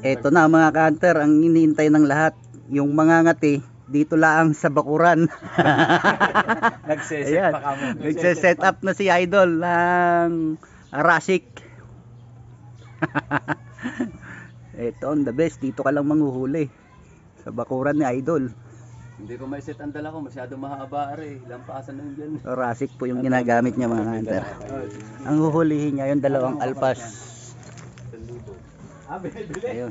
Eto na mga ka-hunter, ang iniintay ng lahat. Yung mga ngati, dito lang sa bakuran. Nagse-set pa kamo. Nagse-set up na si Idol ng Rasik. Ito on the best, dito ka lang manghuhuli. Sa bakuran ni Idol. Hindi ko may set ang dala ko, masyado mahaba are. Lampasan na yun dyan. Rasik po yung ginagamit niya mga hunter. Ang huhulihin niya yung dalawang alpas. Ayun.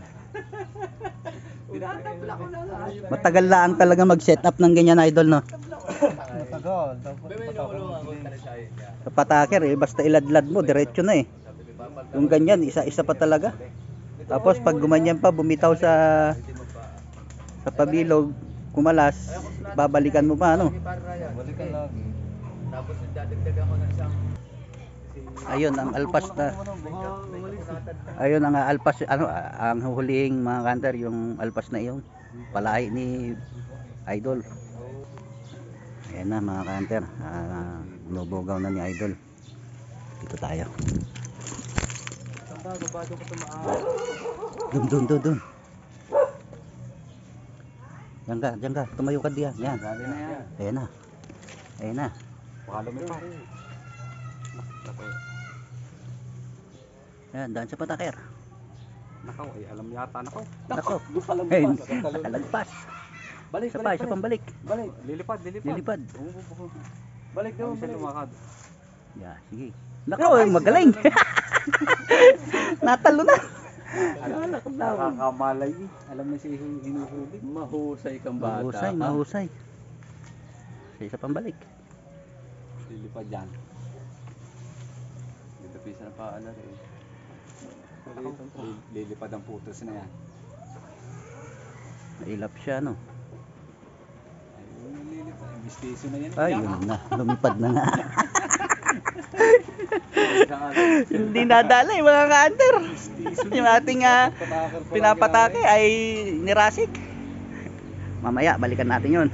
Matagal lang talaga mag-set up ng ganyan Idol, no? Matagal. Sa pataker basta iladlad mo, diretso na eh. Yung ganyan, isa-isa pa talaga. Tapos pag gumanyan pa, bumitaw sa pabilog, kumalas, babalikan mo pa, ano? Balikan lagi. Tapos dadagdagan ko ng isang Ayun ang alpas na. Ayun ang alpas, ano, ang huhuling mga hunter, yung alpas na iyon. Palahi ni Idol. Ayan na mga hunter, nubogaw na ni Idol. Dito tayo. Dun. Diyan ka, tumayo ka diyan. Yan. Ayan na. baka lumipad. Ayan, daan sa pataker. Nakaw, ay alam yata nakaw. Nako. Ay, nakalagpas. Balik, Isa pang balik. Balik, lilipad. Lilipad. Balik daw, lumakad. Yeah, sige. Nako, magaling. Natalo na. Nakakamalay. Alam na siya hinuhuli. Mahusay kang bata. Mahusay. Isa pang balik. Lilipad yan. Dito pisa na paalar eh. Lilipad ang putos na yan. Nailap siya, no? Ay, lilipad. Mistiso na yan. Ay, yun na. Lumipad na nga. Hindi nadalay mga ka-hunter. Yung ating pinapatake ay nirasik. Mamaya, balikan natin yun.